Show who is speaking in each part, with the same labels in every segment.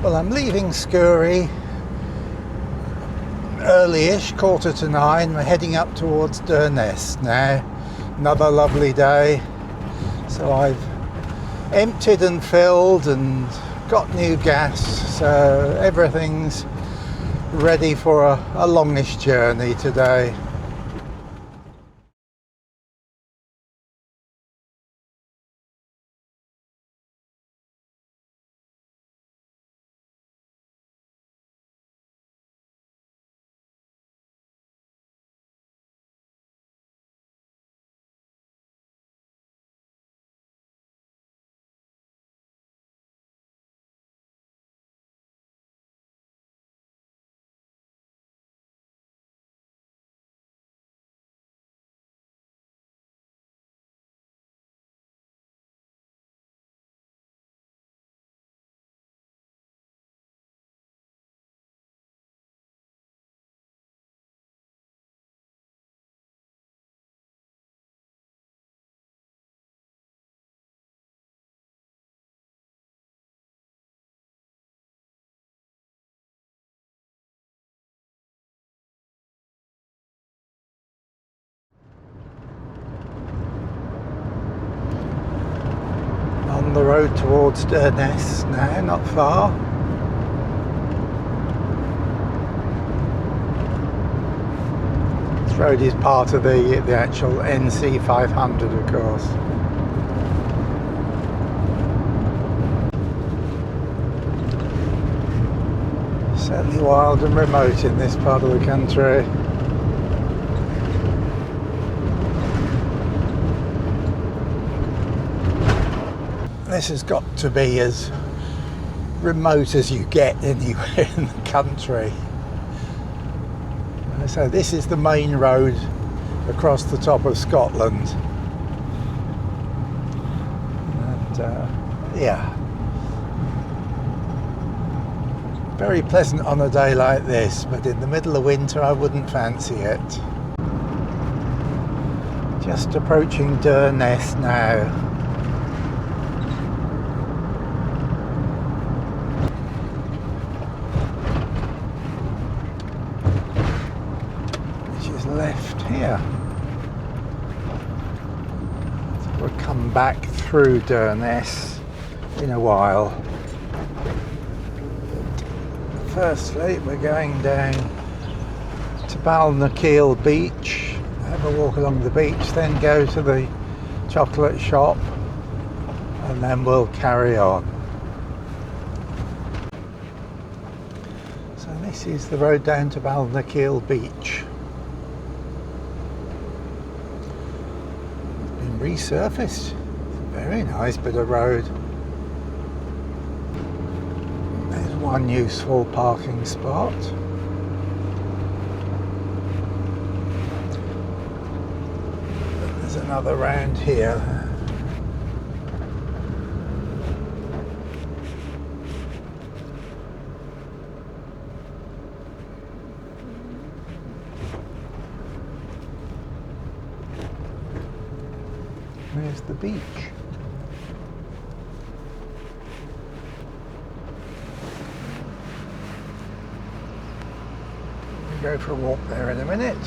Speaker 1: Well, I'm leaving Scourie early-ish, 9:15. We're heading up towards Durness now. Another lovely day. So I've emptied and filled and got new gas, so everything's ready for a longish journey today. On the road towards Durness now, not far. This road is part of the actual NC 500, of course. Certainly wild and remote in this part of the country. This has got to be as remote as you get anywhere in the country. So this is the main road across the top of Scotland. And yeah, very pleasant on a day like this, but in the middle of winter I wouldn't fancy it. Just approaching Durness now. Left here. So we'll come back through Durness in a while. Firstly, we're going down to Balnakiel Beach, have a walk along the beach, then go to the chocolate shop, and then we'll carry on. So this is the road down to Balnakiel Beach. Resurfaced. It's a very nice bit of road. There's one useful parking spot. There's another round here. There's the beach. We'll go for a walk there in a minute.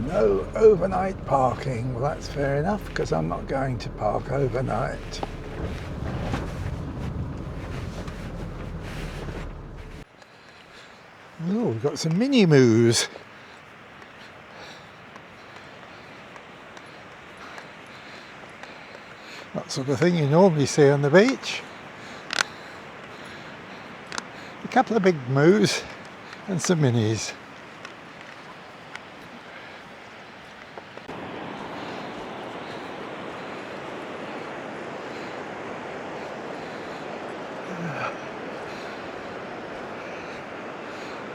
Speaker 1: No overnight parking. Well, that's fair enough, because I'm not going to park overnight. Oh, we've got some mini moos. That sort of thing you normally see on the beach. A couple of big moos and some minis.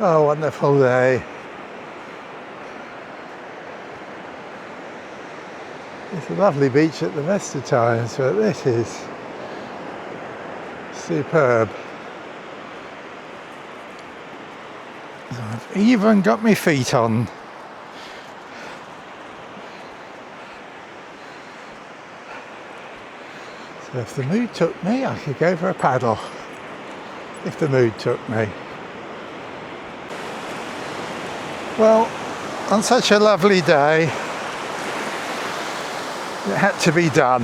Speaker 1: Oh, wonderful day. It's a lovely beach at the best of times, but this is superb. So I've even got my feet on. So if the mood took me, I could go for a paddle. If the mood took me. Well, on such a lovely day, it had to be done.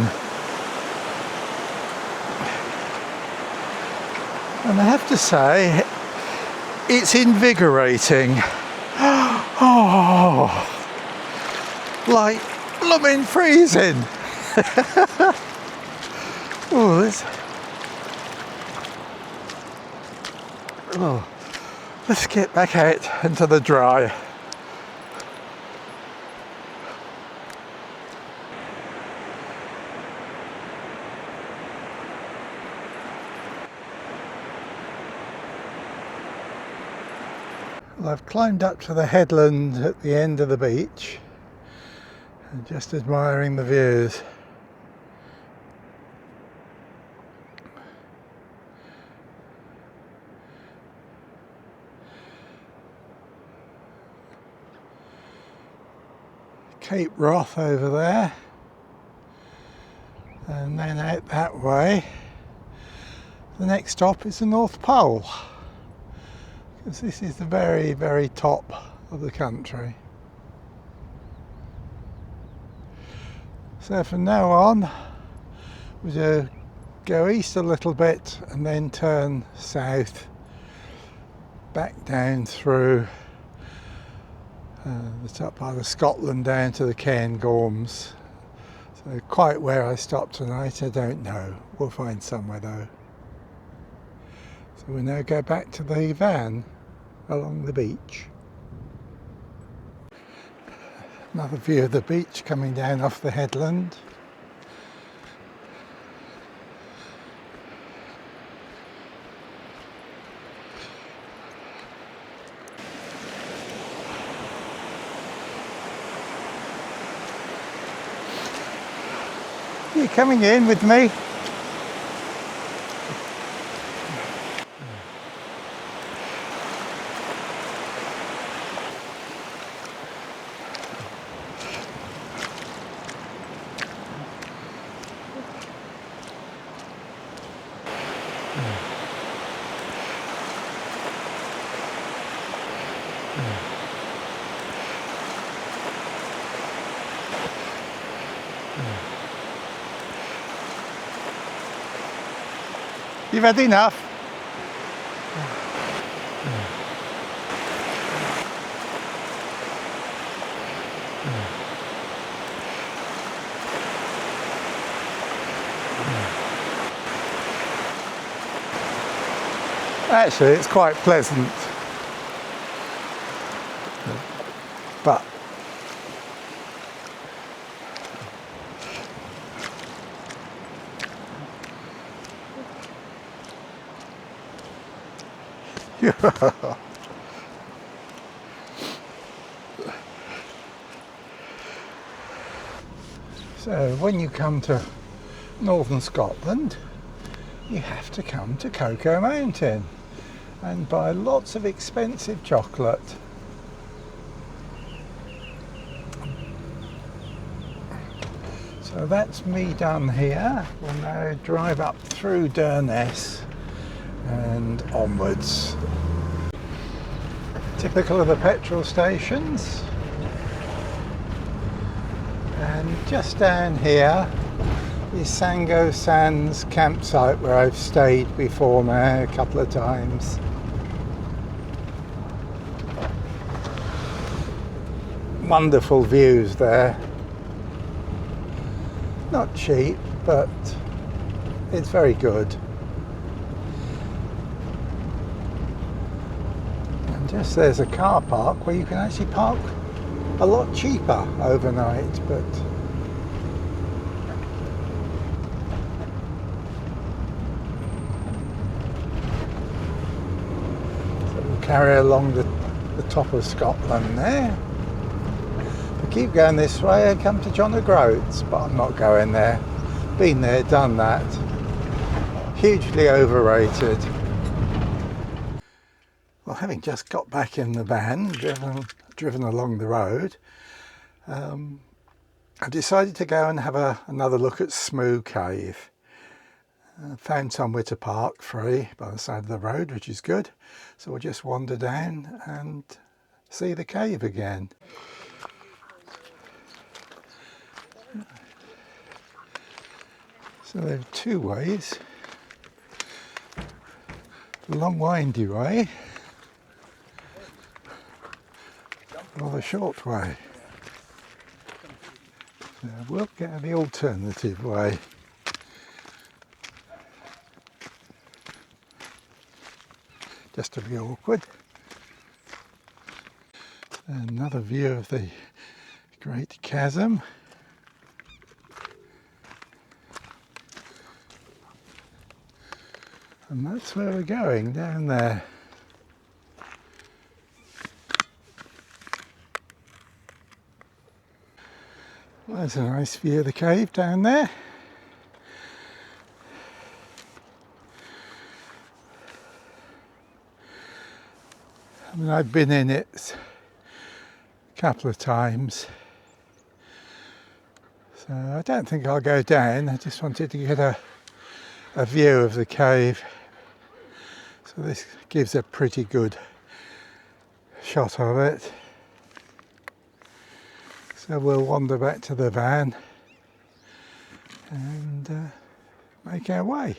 Speaker 1: And I have to say, it's invigorating. Oh, like blooming freezing. Oh, let's get back out into the dry. Well, I've climbed up to the headland at the end of the beach and just admiring the views. Cape Wrath over there, and then out that way the next stop is the North Pole, because this is the very, very top of the country. So from now on we'll go east a little bit and then turn south back down through the top part of Scotland down to the Cairngorms. So quite where I stop tonight I don't know. We'll find somewhere though. So we'll now go back to the van along the beach. Another view of the beach coming down off the headland. You coming in with me? You've had enough? Actually, it's quite pleasant. But so when you come to northern Scotland, you have to come to Cocoa Mountain and buy lots of expensive chocolate. So that's me done here. We'll now drive up through Durness and onwards. Typical of the petrol stations. And just down here is Sango Sands campsite, where I've stayed before now a couple of times. Wonderful views there. Not cheap, but it's very good. And just there's a car park where you can actually park a lot cheaper overnight, but so we'll carry along the top of Scotland there. If I keep going this way I come to John O'Groats, but I'm not going there. Been there, done that. Hugely overrated. Well, having just got back in the van, driven along the road, I decided to go and have another look at Smoo Cave. Found somewhere to park free by the side of the road, which is good. So we'll just wander down and see the cave again. So there are two ways. The long windy way or the short way. So we'll get the alternative way. Just to be awkward. Another view of the Great Chasm. And that's where we're going, down there. Well, there's a nice view of the cave down there. I mean, I've been in it a couple of times, so I don't think I'll go down. I just wanted to get a view of the cave. So this gives a pretty good shot of it. So we'll wander back to the van and make our way.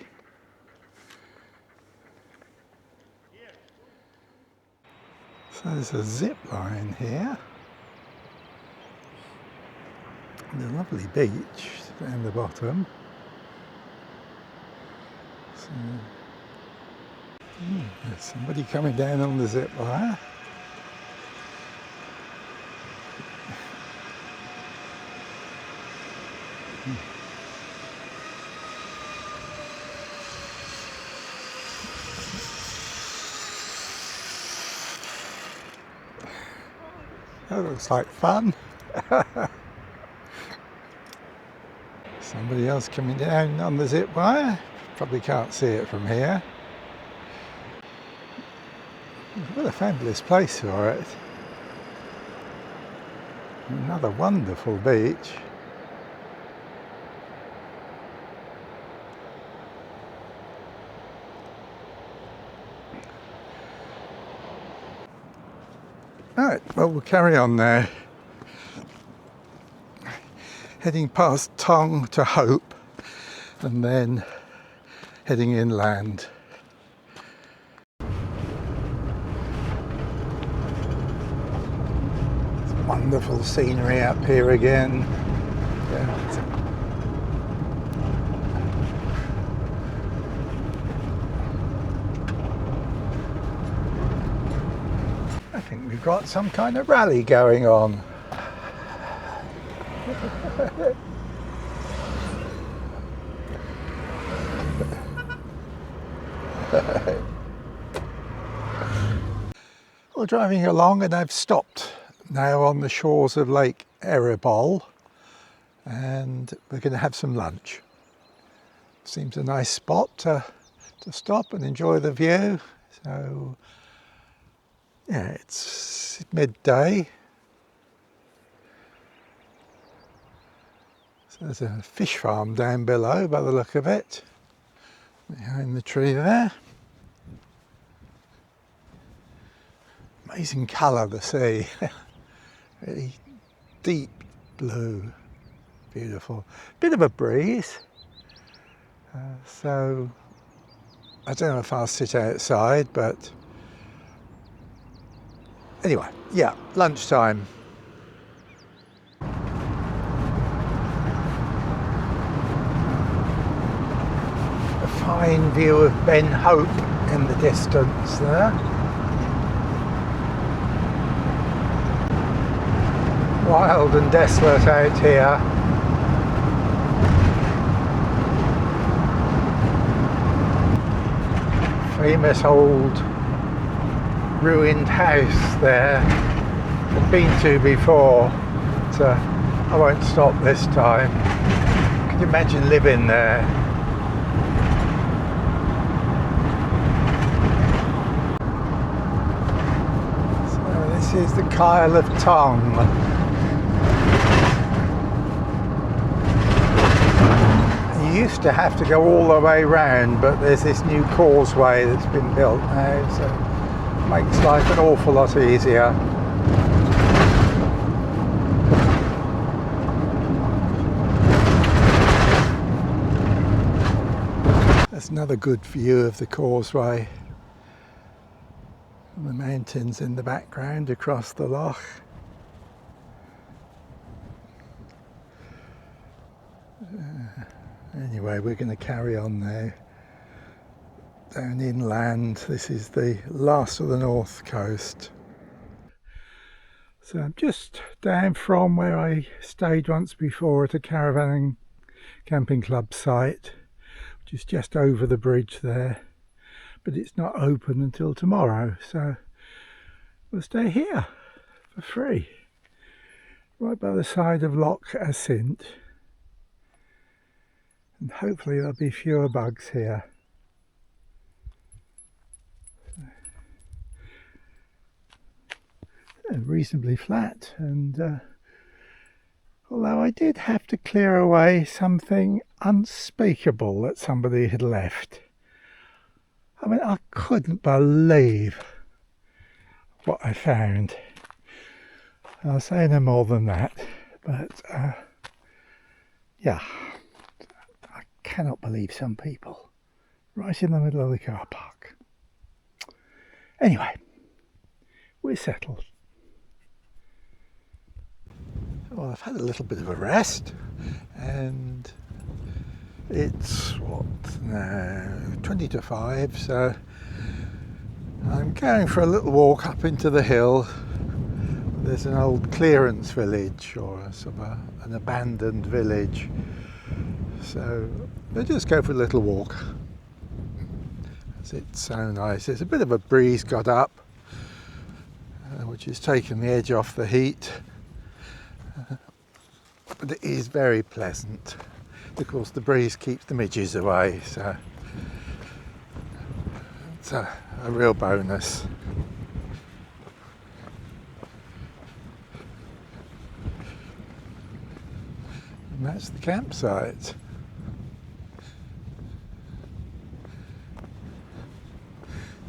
Speaker 1: So there's a zip line here. And a lovely beach down the bottom. So, there's somebody coming down on the zip line. That looks like fun. Somebody else coming down on the zip wire. Probably can't see it from here. What a fabulous place for it. Another wonderful beach. Right, well, we'll carry on now. Heading past Tongue to Hope and then heading inland. It's wonderful scenery up here again. Yeah, I think we've got some kind of rally going on. We're driving along and I've stopped now on the shores of Lake Erebol and we're going to have some lunch. Seems a nice spot to stop and enjoy the view. So yeah, it's midday. So there's a fish farm down below by the look of it, behind the tree there. Amazing colour, the sea. Really deep blue, beautiful. Bit of a breeze, so I don't know if I'll sit outside, but anyway, yeah, lunchtime. A fine view of Ben Hope in the distance there. Wild and desolate out here. Famous old ruined house there. I've been to before, so I won't stop this time. Can you imagine living there? So this is the Kyle of Tongue. used to have to go all the way round, but there's this new causeway that's been built now, so it makes life an awful lot easier. That's another good view of the causeway. And the mountains in the background across the loch. Anyway, we're going to carry on now. Down inland, this is the last of the north coast. So I'm just down from where I stayed once before at a caravan and camping club site, which is just over the bridge there. But it's not open until tomorrow, so we'll stay here for free. Right by the side of Loch Assynt. And hopefully there'll be fewer bugs here. Reasonably flat, and although I did have to clear away something unspeakable that somebody had left. I mean, I couldn't believe what I found. I'll say no more than that, but yeah, I cannot believe some people right in the middle of the car park. Anyway, we're settled. Well, I've had a little bit of a rest, and it's what now, 20 to 5, so I'm going for a little walk up into the hill. There's an old clearance village, or a sort of an abandoned village, so I'll just go for a little walk. It's so nice. There's a bit of a breeze got up, which has taken the edge off the heat. But it is very pleasant. Of course, the breeze keeps the midges away, so it's a real bonus. And that's the campsite.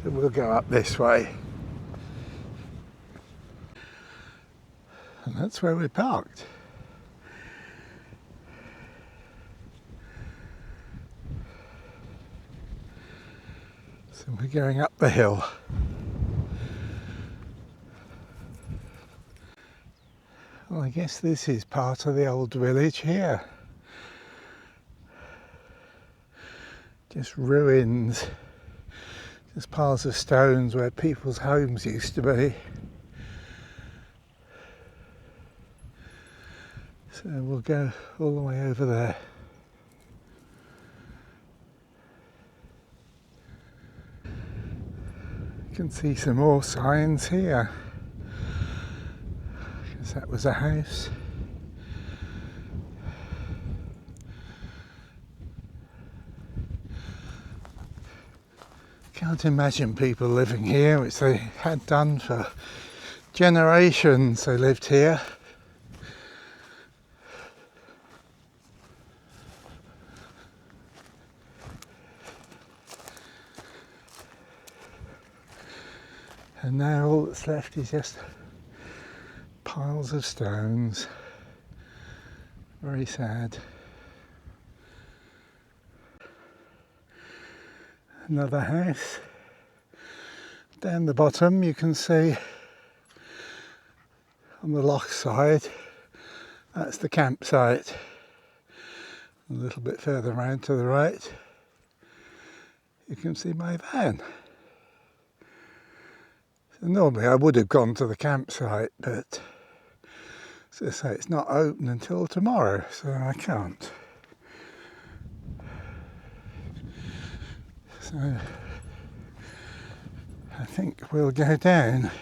Speaker 1: So we'll go up this way. And that's where we're parked. So we're going up the hill. Well, I guess this is part of the old village here. Just ruins, just piles of stones where people's homes used to be. So we'll go all the way over there. You can see some more signs here. I guess that was a house. Can't imagine people living here, which they had done for generations. They lived here. And now all that's left is just piles of stones. Very sad. Another house. Down the bottom you can see on the loch side, that's the campsite. A little bit further round to the right, you can see my van. So normally I would have gone to the campsite, but as I say, it's not open until tomorrow, so I can't. So I think we'll go down.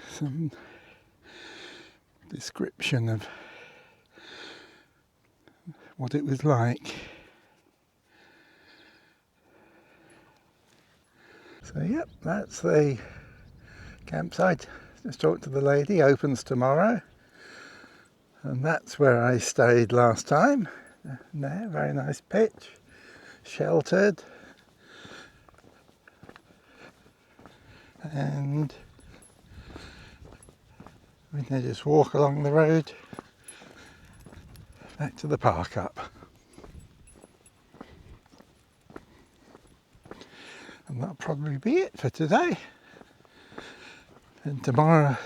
Speaker 1: Some description of what it was like. So yep, that's the campsite Just talked to the lady, opens tomorrow. And that's where I stayed last time. There, very nice pitch, sheltered. And we can just walk along the road back to the park up. And that'll probably be it for today. And tomorrow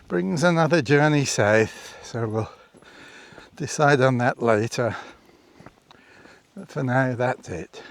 Speaker 1: brings another journey south, so we'll decide on that later. But for now, that's it.